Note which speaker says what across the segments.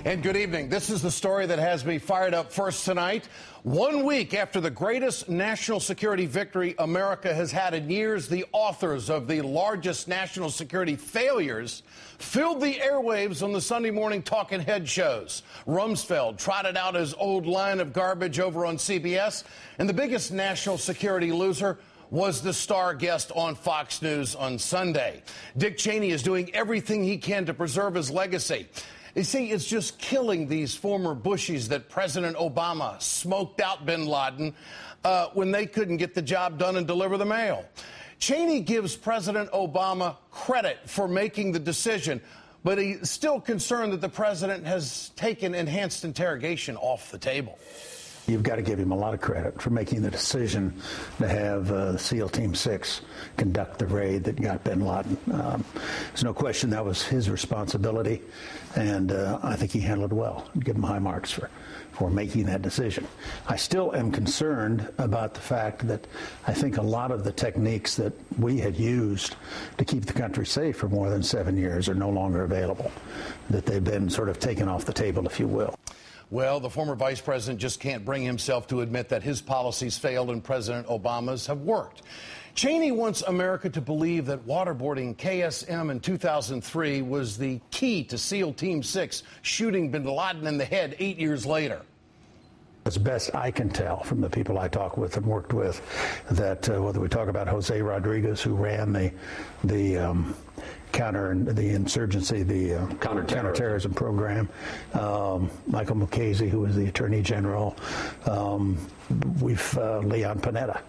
Speaker 1: And good evening. This is the story that has me fired up first tonight. 1 week after the greatest national security victory America has had in years, the authors of the largest national security failures filled the airwaves on the Sunday morning talking head shows. Rumsfeld trotted out his old line of garbage over on CBS, and the biggest national security loser was the star guest on Fox News on Sunday. Dick Cheney is doing everything he can to preserve his legacy. You see, it's just killing these former Bushies that President Obama smoked out bin Laden when they couldn't get the job done and deliver the mail. Cheney gives President Obama credit for making the decision, but he's still concerned that the president has taken enhanced interrogation off the table.
Speaker 2: You've got to give him a lot of credit for making the decision to have SEAL Team 6 conduct the raid that got bin Laden. There's no question that was his responsibility, and I think he handled it well. I'd give him high marks for making that decision. I still am concerned about the fact that I think a lot of the techniques that we had used to keep the country safe for more than 7 years are no longer available, that they've been sort of taken off the table, if you will.
Speaker 1: Well, the former vice president just can't bring himself to admit that his policies failed and President Obama's have worked. Cheney wants America to believe that waterboarding KSM in 2003 was the key to SEAL Team 6 shooting bin Laden in the head 8 years later.
Speaker 2: As best I can tell from the people I talk with and worked with, that whether we talk about Jose Rodriguez, who ran the counter-insurgency, the counterterrorism program, Michael Mukasey, who was the Attorney General, Leon Panetta,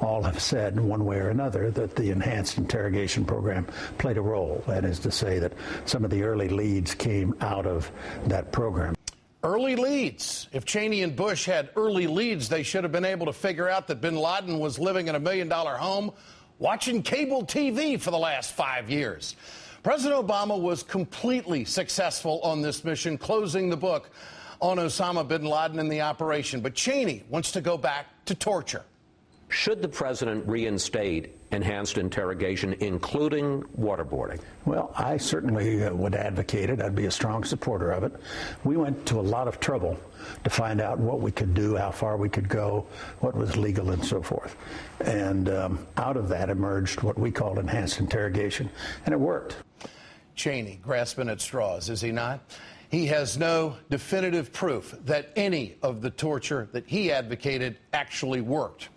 Speaker 2: all have said in one way or another that the enhanced interrogation program played a role. That is to say that some of the early leads came out of that program.
Speaker 1: Early leads. If Cheney and Bush had early leads, they should have been able to figure out that bin Laden was living in $1 million home watching cable TV for the last 5 years. President Obama was completely successful on this mission, closing the book on Osama bin Laden and the operation. But Cheney wants to go back to torture.
Speaker 3: Should the president reinstate enhanced interrogation, including waterboarding?
Speaker 2: Well, I certainly would advocate it. I'd be a strong supporter of it. We went to a lot of trouble to find out what we could do, how far we could go, what was legal, and so forth. And out of that emerged what we called enhanced interrogation, and it worked.
Speaker 1: Cheney grasping at straws, is he not? He has no definitive proof that any of the torture that he advocated actually worked.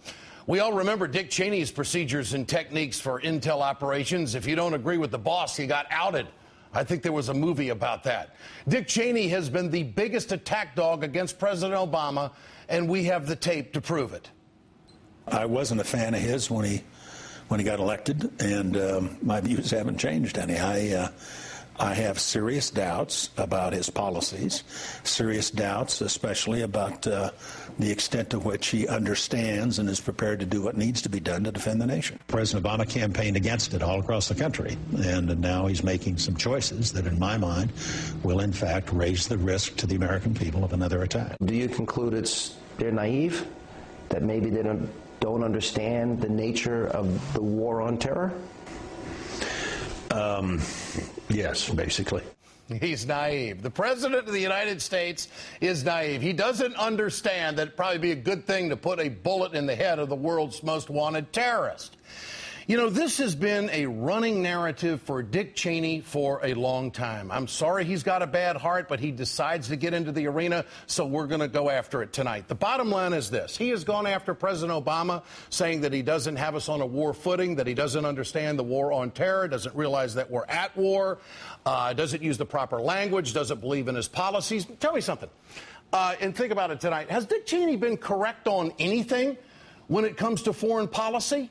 Speaker 1: We all remember Dick Cheney's procedures and techniques for intel operations. If you don't agree with the boss, he got outed. I think there was a movie about that. Dick Cheney has been the biggest attack dog against President Obama, and we have the tape to prove it.
Speaker 4: I wasn't a fan of his when he got elected, and my views haven't changed any. I have serious doubts about his policies, serious doubts especially about the extent to which he understands and is prepared to do what needs to be done to defend the nation.
Speaker 5: President Obama campaigned against it all across the country, and now he's making some choices that, in my mind, will in fact raise the risk to the American people of another attack.
Speaker 6: Do you conclude they're naive, that maybe they don't understand the nature of the war on terror?
Speaker 5: Yes, basically.
Speaker 1: He's naive. The president of the United States is naive. He doesn't understand that it'd probably be a good thing to put a bullet in the head of the world's most wanted terrorist. You know, this has been a running narrative for Dick Cheney for a long time. I'm sorry he's got a bad heart, but he decides to get into the arena, so we're going to go after it tonight. The bottom line is this. He has gone after President Obama, saying that he doesn't have us on a war footing, that he doesn't understand the war on terror, doesn't realize that we're at war, doesn't use the proper language, doesn't believe in his policies. Tell me something, and think about it tonight. Has Dick Cheney been correct on anything when it comes to foreign policy?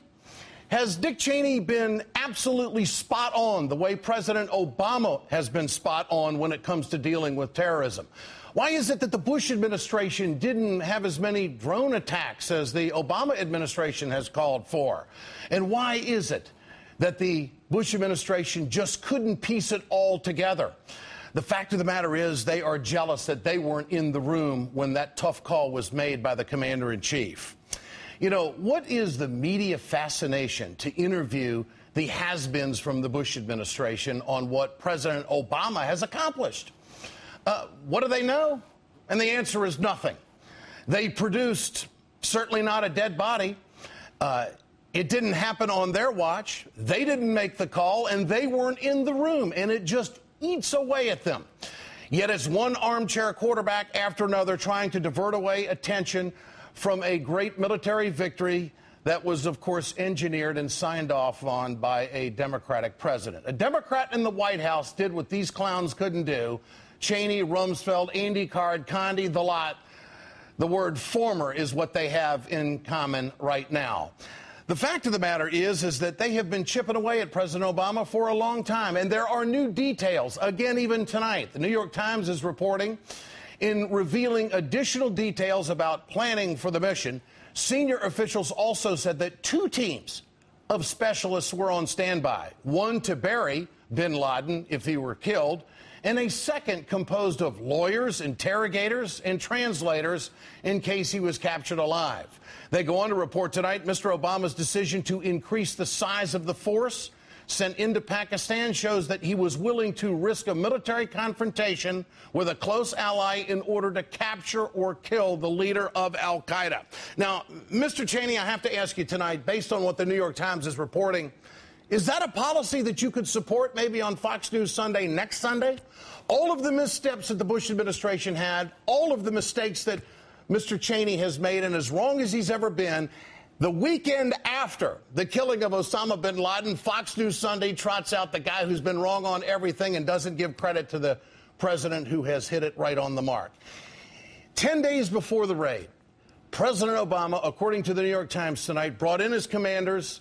Speaker 1: Has Dick Cheney been absolutely spot on the way President Obama has been spot on when it comes to dealing with terrorism? Why is it that the Bush administration didn't have as many drone attacks as the Obama administration has called for? And why is it that the Bush administration just couldn't piece it all together? The fact of the matter is they are jealous that they weren't in the room when that tough call was made by the commander-in-chief. You know, what is the media fascination to interview the has-beens from the Bush administration on what President Obama has accomplished? What do they know? And the answer is nothing. They produced certainly not a dead body. It didn't happen on their watch. They didn't make the call, and they weren't in the room, and it just eats away at them. Yet it's one armchair quarterback after another trying to divert away attention from a great military victory that was, of course, engineered and signed off on by a Democratic president. A Democrat in the White House did what these clowns couldn't do. Cheney, Rumsfeld, Andy Card, Condi, the lot. The word former is what they have in common right now. The fact of the matter is that they have been chipping away at President Obama for a long time, and there are new details. Again, even tonight, the New York Times is reporting in revealing additional details about planning for the mission. Senior officials also said that 2 teams of specialists were on standby, one to bury bin Laden if he were killed, and a second composed of lawyers, interrogators, and translators in case he was captured alive. They go on to report tonight Mr. Obama's decision to increase the size of the force sent into Pakistan shows that he was willing to risk a military confrontation with a close ally in order to capture or kill the leader of al-Qaeda. Now, Mr. Cheney, I have to ask you tonight, based on what the New York Times is reporting, is that a policy that you could support maybe on Fox News Sunday next Sunday? All of the missteps that the Bush administration had, all of the mistakes that Mr. Cheney has made, and as wrong as he's ever been, the weekend after the killing of Osama bin Laden, Fox News Sunday trots out the guy who's been wrong on everything and doesn't give credit to the president who has hit it right on the mark. 10 days before the raid, President Obama, according to the New York Times tonight, brought in his commanders,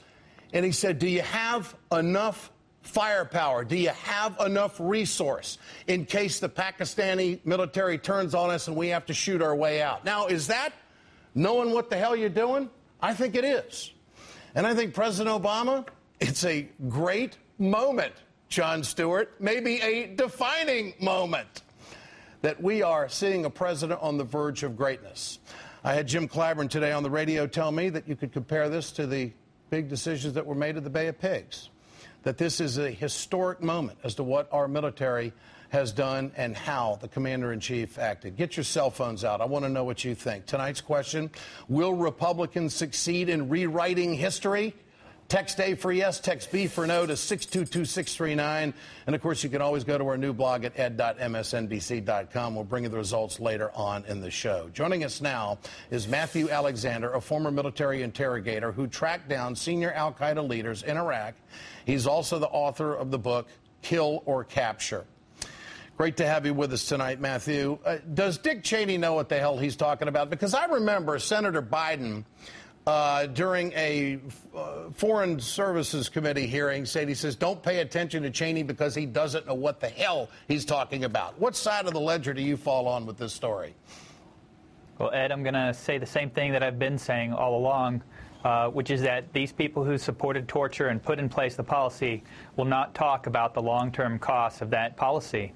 Speaker 1: and he said, do you have enough firepower? Do you have enough resource in case the Pakistani military turns on us and we have to shoot our way out? Now, is that knowing what the hell you're doing? I think it is. And I think President Obama, it's a great moment, Jon Stewart, maybe a defining moment, that we are seeing a president on the verge of greatness. I had Jim Clyburn today on the radio tell me that you could compare this to the big decisions that were made at the Bay of Pigs, that this is a historic moment as to what our military has done and how the commander-in-chief acted. Get your cell phones out. I want to know what you think. Tonight's question, will Republicans succeed in rewriting history? Text A for yes, text B for no to 622-639. And, of course, you can always go to our new blog at ed.msnbc.com. We'll bring you the results later on in the show. Joining us now is Matthew Alexander, a former military interrogator who tracked down senior al-Qaeda leaders in Iraq. He's also the author of the book, Kill or Capture. Great to have you with us tonight, Matthew. Does Dick Cheney know what the hell he's talking about? Because I remember Senator Biden, during a Foreign Services Committee hearing, he says, don't pay attention to Cheney because he doesn't know what the hell he's talking about. What side of the ledger do you fall on with this story?
Speaker 7: Well, Ed, I'm going to say the same thing that I've been saying all along, which is that these people who supported torture and put in place the policy will not talk about the long-term costs of that policy.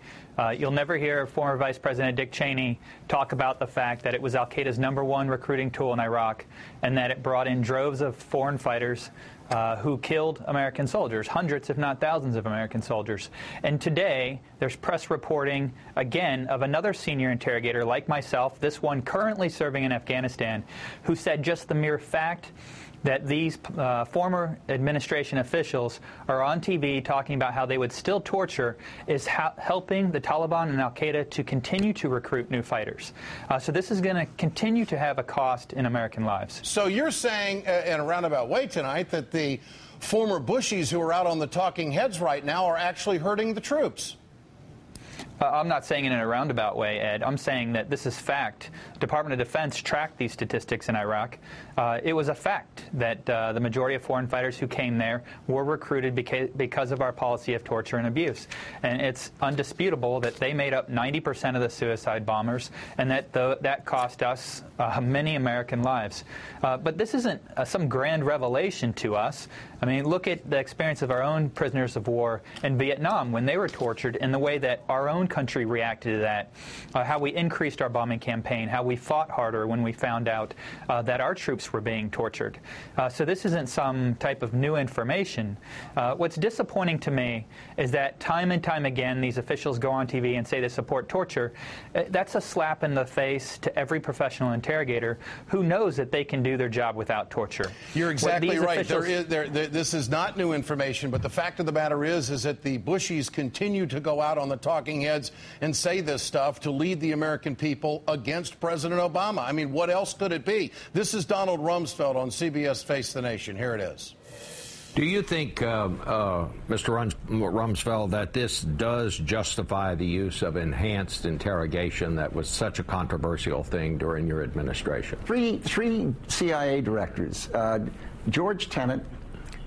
Speaker 7: You'll never hear former Vice President Dick Cheney talk about the fact that it was al-Qaeda's #1 recruiting tool in Iraq and that it brought in droves of foreign fighters who killed American soldiers, hundreds if not thousands of American soldiers. And today, there's press reporting, again, of another senior interrogator like myself, this one currently serving in Afghanistan, who said just the mere fact that these former administration officials are on TV talking about how they would still torture is helping the Taliban and al-Qaeda to continue to recruit new fighters. So this is going to continue to have a cost in American lives.
Speaker 1: So you're saying, in a roundabout way tonight, that the former Bushies who are out on the talking heads right now are actually hurting the troops?
Speaker 7: I'm not saying it in a roundabout way, Ed. I'm saying that this is fact. Department of Defense tracked these statistics in Iraq. It was a fact that the majority of foreign fighters who came there were recruited because of our policy of torture and abuse. And it's undisputable that they made up 90% of the suicide bombers and that that cost us many American lives. But this isn't some grand revelation to us. I mean, look at the experience of our own prisoners of war in Vietnam when they were tortured in the way that our own own country reacted to that, how we increased our bombing campaign, how we fought harder when we found out that our troops were being tortured. So this isn't some type of new information. What's disappointing to me is that time and time again these officials go on TV and say they support torture. That's a slap in the face to every professional interrogator who knows that they can do their job without torture.
Speaker 1: You're exactly right. This is not new information, but the fact of the matter is that the Bushies continue to go out on the talking heads and say this stuff to lead the American people against President Obama. I mean, what else could it be? This is Donald Rumsfeld on CBS Face the Nation. Here it is.
Speaker 3: Do you think, Mr. Rumsfeld, that this does justify the use of enhanced interrogation that was such a controversial thing during your administration?
Speaker 8: Three CIA directors, George Tenet,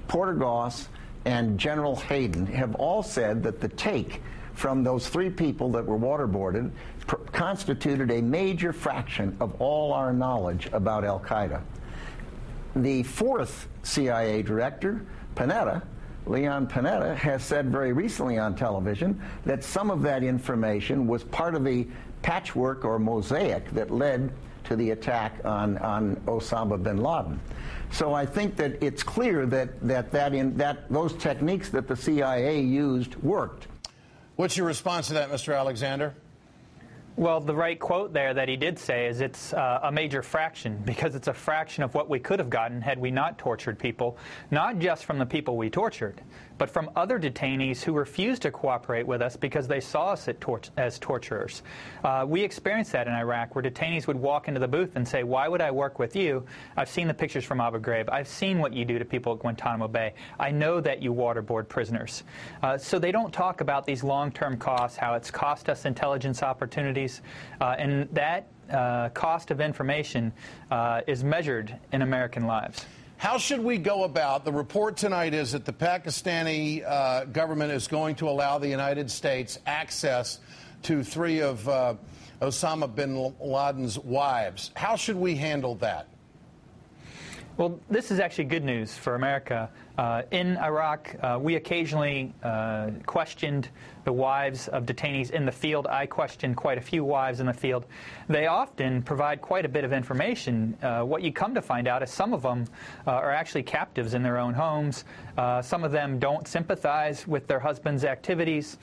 Speaker 8: Porter Goss, and General Hayden, have all said that the take from those three people that were waterboarded constituted a major fraction of all our knowledge about al-Qaeda. The fourth CIA director, Leon Panetta, has said very recently on television that some of that information was part of the patchwork or mosaic that led to the attack on Osama bin Laden. So I think that it's clear that those techniques that the CIA used worked.
Speaker 1: What's your response to that, Mr. Alexander?
Speaker 7: Well, the right quote there that he did say is it's a major fraction, because it's a fraction of what we could have gotten had we not tortured people, not just from the people we tortured, but from other detainees who refused to cooperate with us because they saw us as torturers. We experienced that in Iraq, where detainees would walk into the booth and say, "Why would I work with you? I've seen the pictures from Abu Ghraib. I've seen what you do to people at Guantanamo Bay. I know that you waterboard prisoners." So they don't talk about these long-term costs, how it's cost us intelligence opportunities, and that cost of information is measured in American lives.
Speaker 1: How should we go about? The report tonight is that the Pakistani government is going to allow the United States access to three of Osama bin Laden's wives. How should we handle that?
Speaker 7: Well, this is actually good news for America. In Iraq, we occasionally questioned the wives of detainees in the field. I questioned quite a few wives in the field. They often provide quite a bit of information. What you come to find out is some of them are actually captives in their own homes. Some of them don't sympathize with their husband's activities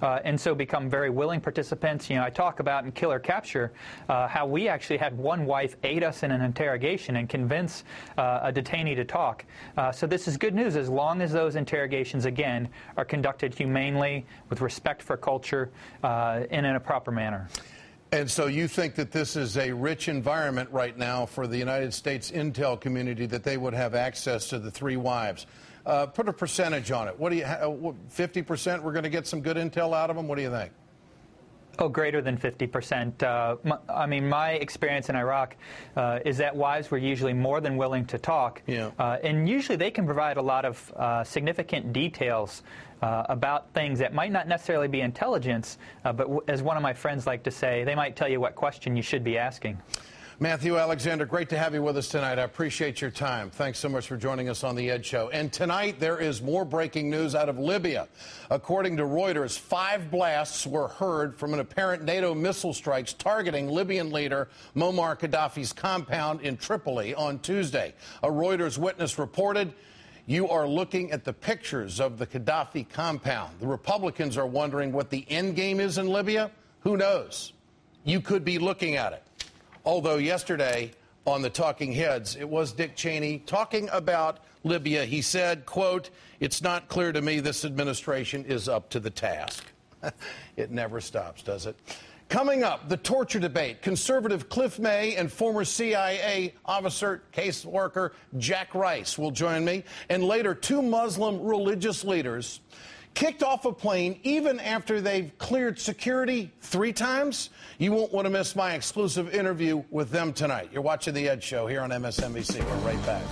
Speaker 7: and so become very willing participants. You know, I talk about in Kill or Capture how we actually had one wife aid us in an interrogation and convince a detainee to talk. So this is good news as long as those interrogations, again, are conducted humanely, with respect for culture, and in a proper manner.
Speaker 1: And so you think that this is a rich environment right now for the United States intel community, that they would have access to the three wives. Put a percentage on it. What do you? 50%? We're going to get some good intel out of them. What do you think?
Speaker 7: Oh, greater than 50%. I mean, my experience in Iraq is that wives were usually more than willing to talk.
Speaker 1: Yeah.
Speaker 7: And usually they can provide a lot of significant details about things that might not necessarily be intelligence, but as one of my friends like to say, they might tell you what question you should be asking.
Speaker 1: Matthew Alexander, great to have you with us tonight. I appreciate your time. Thanks so much for joining us on The Ed Show. And tonight, there is more breaking news out of Libya. According to Reuters, 5 blasts were heard from an apparent NATO missile strikes targeting Libyan leader Muammar Gaddafi's compound in Tripoli on Tuesday. A Reuters witness reported, "You are looking at the pictures of the Gaddafi compound." The Republicans are wondering what the end game is in Libya. Who knows? You could be looking at it. Although yesterday on the Talking Heads, it was Dick Cheney talking about Libya. He said, quote, "It's not clear to me this administration is up to the task." It never stops, does it? Coming up, the torture debate. Conservative Cliff May and former CIA officer, caseworker Jack Rice will join me. And later, 2 Muslim religious leaders kicked off a plane even after they've cleared security 3 times. You won't want to miss my exclusive interview with them tonight. You're watching The Ed Show here on MSNBC. We're right back.